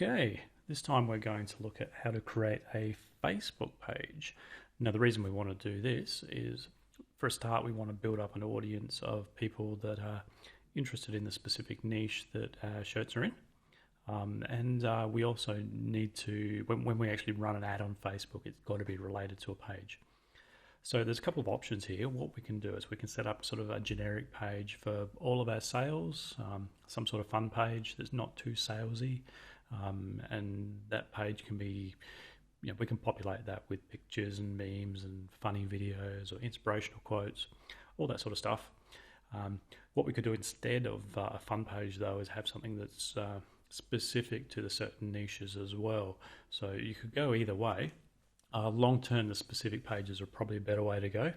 Okay, this time we're going to look at how to create a Facebook page. Now, the reason we want to do this is, for a start, we want to build up an audience of people that are interested in the specific niche that our shirts are in. We also need to, when we actually run an ad on Facebook, it's got to be related to a page. So there's a couple of options here. What we can do is we can set up sort of a generic page for all of our sales, some sort of fun page that's not too salesy. And that page can be, we can populate that with pictures and memes and funny videos or inspirational quotes, all that sort of stuff. What we could do instead of a fun page, though, is have something that's specific to the certain niches as well. So you could go either way. Long term, the specific pages are probably a better way to go.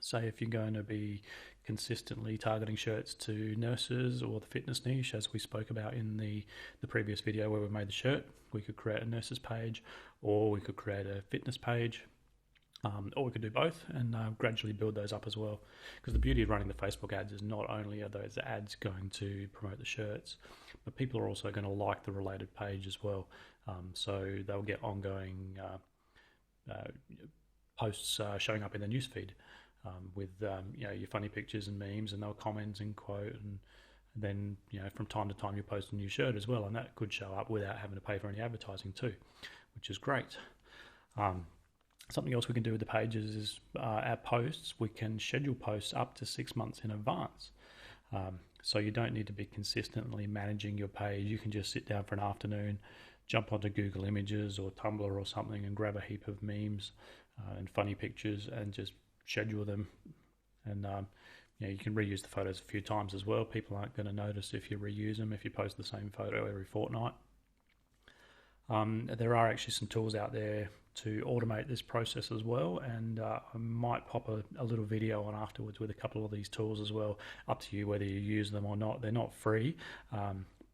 Say if you're going to be consistently targeting shirts to nurses or the fitness niche, as we spoke about in the previous video where we made the shirt, we could create a nurses page, or we could create a fitness page, or we could do both and gradually build those up as well. Because the beauty of running the Facebook ads is not only are those ads going to promote the shirts, but people are also going to like the related page as well. So they'll get ongoing posts showing up in the newsfeed with your funny pictures and memes, and they'll comment and quote, and then from time to time you post a new shirt as well, and that could show up without having to pay for any advertising too, which is great. Something else we can do with the pages is our posts. We can schedule posts up to 6 months in advance. So you don't need to be consistently managing your page. You can just sit down for an afternoon, jump onto Google Images or Tumblr or something and grab a heap of memes and funny pictures and just schedule them. And you can reuse the photos a few times as well. People aren't going to notice if you reuse them if you post the same photo every fortnight. There are actually some tools out there to automate this process as well, and I might pop a little video on afterwards with a couple of these tools as well. Up to you whether you use them or not. They're not free,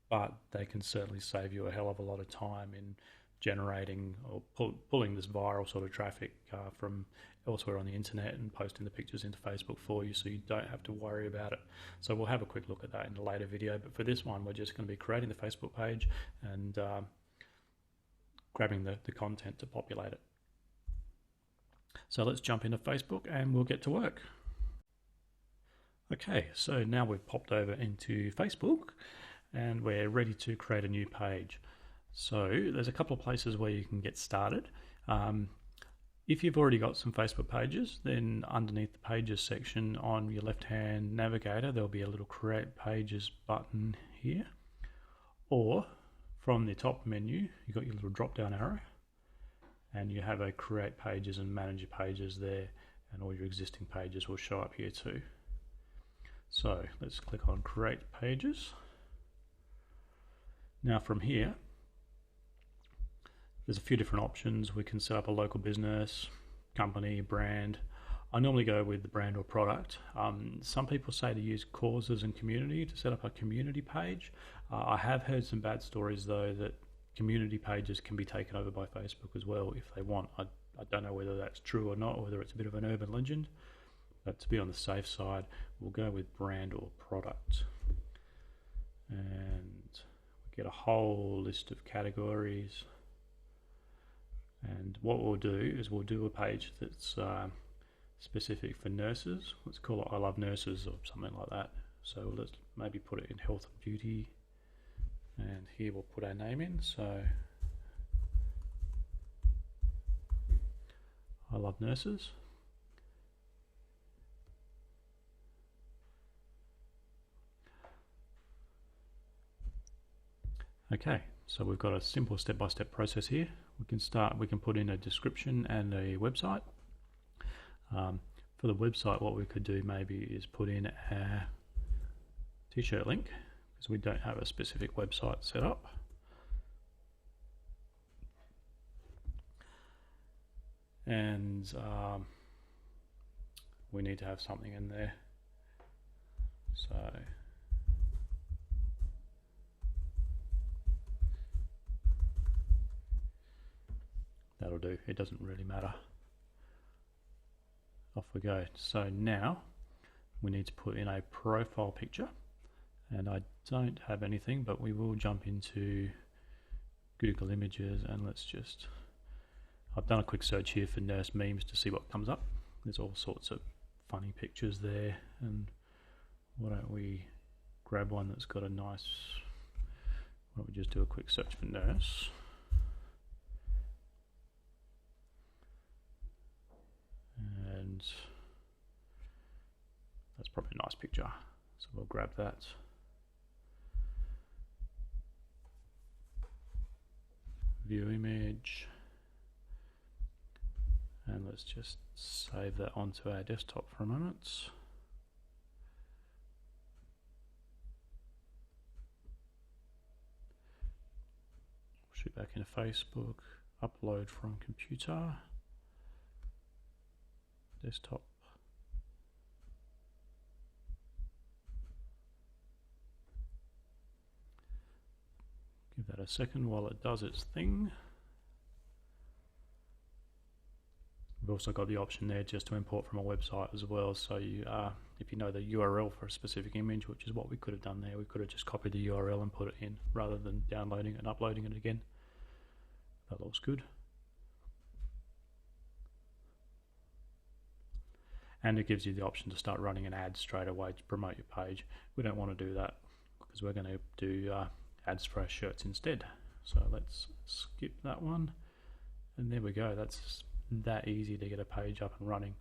but they can certainly save you a hell of a lot of time in generating or pulling this viral sort of traffic from elsewhere on the internet and posting the pictures into Facebook for you, so you don't have to worry about it. So we'll have a quick look at that in a later video, but for this one we're just going to be creating the Facebook page and grabbing the content to populate it. So let's jump into Facebook and we'll get to work. Okay, so now we've popped over into Facebook and we're ready to create a new page. So there's a couple of places where you can get started. If you've already got some Facebook pages, then underneath the pages section on your left-hand navigator, there'll be a little create pages button here. Or from the top menu, you've got your little drop-down arrow and you have a create pages and manage your pages there, and all your existing pages will show up here too. So let's click on create pages. Now from here, there's a few different options. We can set up a local business, company, brand. I normally go with the brand or product. Some people say to use causes and community to set up a community page. I have heard some bad stories though that community pages can be taken over by Facebook as well if they want. I don't know whether that's true or not, or whether it's a bit of an urban legend, but to be on the safe side, we'll go with brand or product. And we get a whole list of categories. And what we'll do is we'll do a page that's specific for nurses. Let's call it I Love Nurses or something like that. So let's maybe put it in health and beauty, and here we'll put our name in. So I Love Nurses. Okay, so we've got a simple step-by-step process here. We can put in a description and a website. For the website, what we could do maybe is put in a t-shirt link, because we don't have a specific website set up. And we need to have something in there. So that'll do. It doesn't really matter. Off we go. So now we need to put in a profile picture, and I don't have anything, but we will jump into Google Images, and let's just, I've done a quick search here for nurse memes to see what comes up. There's all sorts of funny pictures there, and why don't we grab one that's got a nice, why don't we just do a quick search for nurse. And that's probably a nice picture, so we'll grab that. View image, and let's just save that onto our desktop for a moment. Shoot back into Facebook, upload from computer, desktop. Give that a second while it does its thing. We've also got the option there just to import from a website as well. So you, if you know the URL for a specific image, which is what we could have done there, we could have just copied the URL and put it in rather than downloading it and uploading it again. That looks good. And it gives you the option to start running an ad straight away to promote your page. We don't want to do that because we're going to do ads for our shirts instead. So let's skip that one. And there we go. That's that easy to get a page up and running.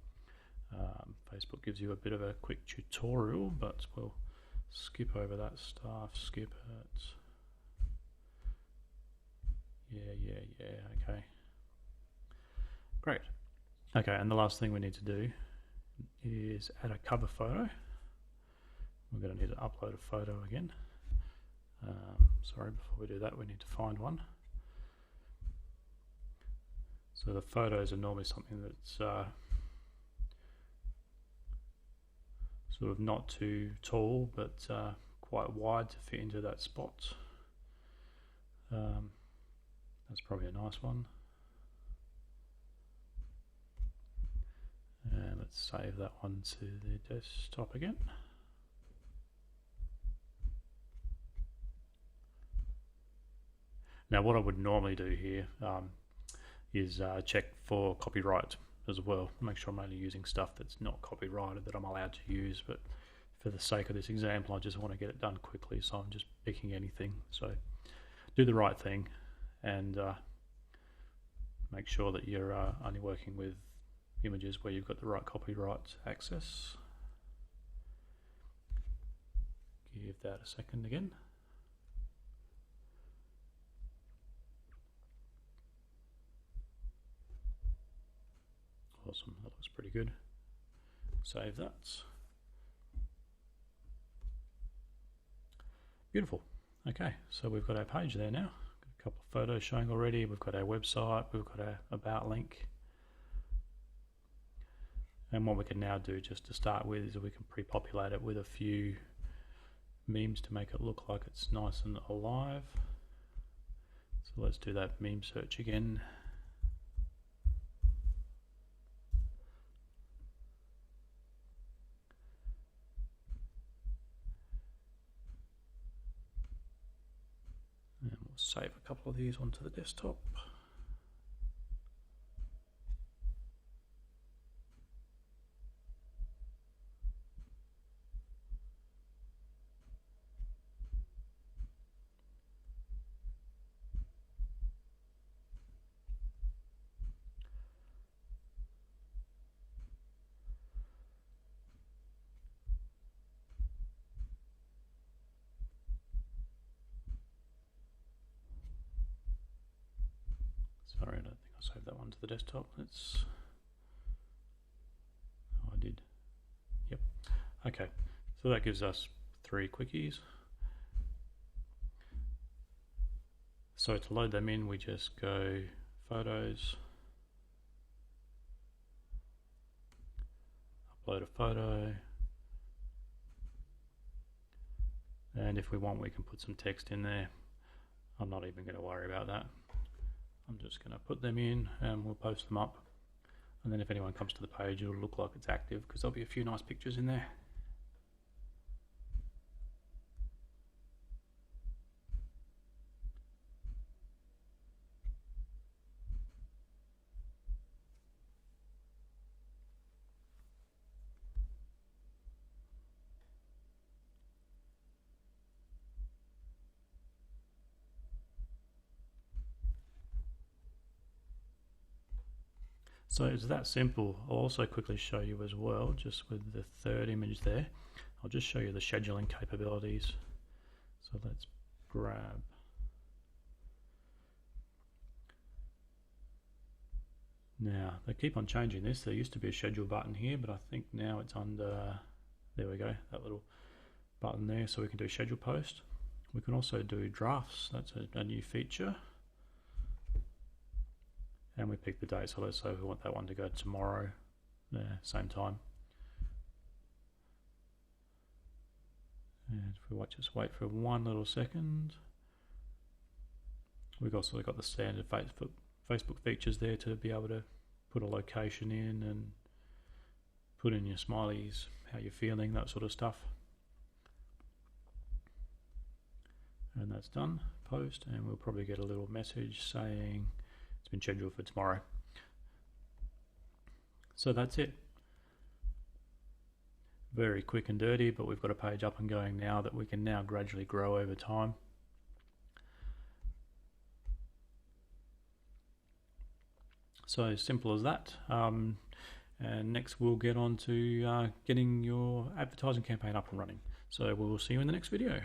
Facebook gives you a bit of a quick tutorial, but we'll skip over that stuff, skip it. Yeah, okay. Great. Okay, and the last thing we need to do is add a cover photo. We're going to need to upload a photo again. Sorry, before we do that, we need to find one. So the photos are normally something that's sort of not too tall, but quite wide to fit into that spot. That's probably a nice one. And let's save that one to the desktop again. Now what I would normally do here is check for copyright as well. Make sure I'm only using stuff that's not copyrighted that I'm allowed to use, but for the sake of this example I just want to get it done quickly, so I'm just picking anything. So do the right thing and make sure that you're only working with images where you've got the right copyright access. Give that a second again. Awesome, that looks pretty good. Save that. Beautiful. Okay, so we've got our page there now. Got a couple of photos showing already. We've got our website, we've got our about link. And what we can now do just to start with is we can pre-populate it with a few memes to make it look like it's nice and alive. So let's do that meme search again. And we'll save a couple of these onto the desktop. Sorry, I don't think I saved that one to the desktop. Let's. Oh, I did. Yep. Okay, so that gives us 3 quickies. So to load them in, we just go Photos, upload a photo, and if we want, we can put some text in there. I'm not even going to worry about that. I'm just going to put them in and we'll post them up, and then if anyone comes to the page it'll look like it's active because there'll be a few nice pictures in there. So it's that simple. I'll also quickly show you as well, just with the third image there. I'll just show you the scheduling capabilities. So let's grab. Now, they keep on changing this. There used to be a schedule button here, but I think now it's under, there we go, that little button there, so we can do schedule post. We can also do drafts. That's a new feature. And we pick the date, so let's say we want that one to go tomorrow, same time. And if we just wait for one little second, we've also got the standard Facebook features there to be able to put a location in and put in your smileys, how you're feeling, that sort of stuff. And that's done, post, and we'll probably get a little message saying it's been scheduled for tomorrow. So that's it. Very quick and dirty, but we've got a page up and going now that we can now gradually grow over time. So simple as that. And next we'll get on to getting your advertising campaign up and running. So we'll see you in the next video.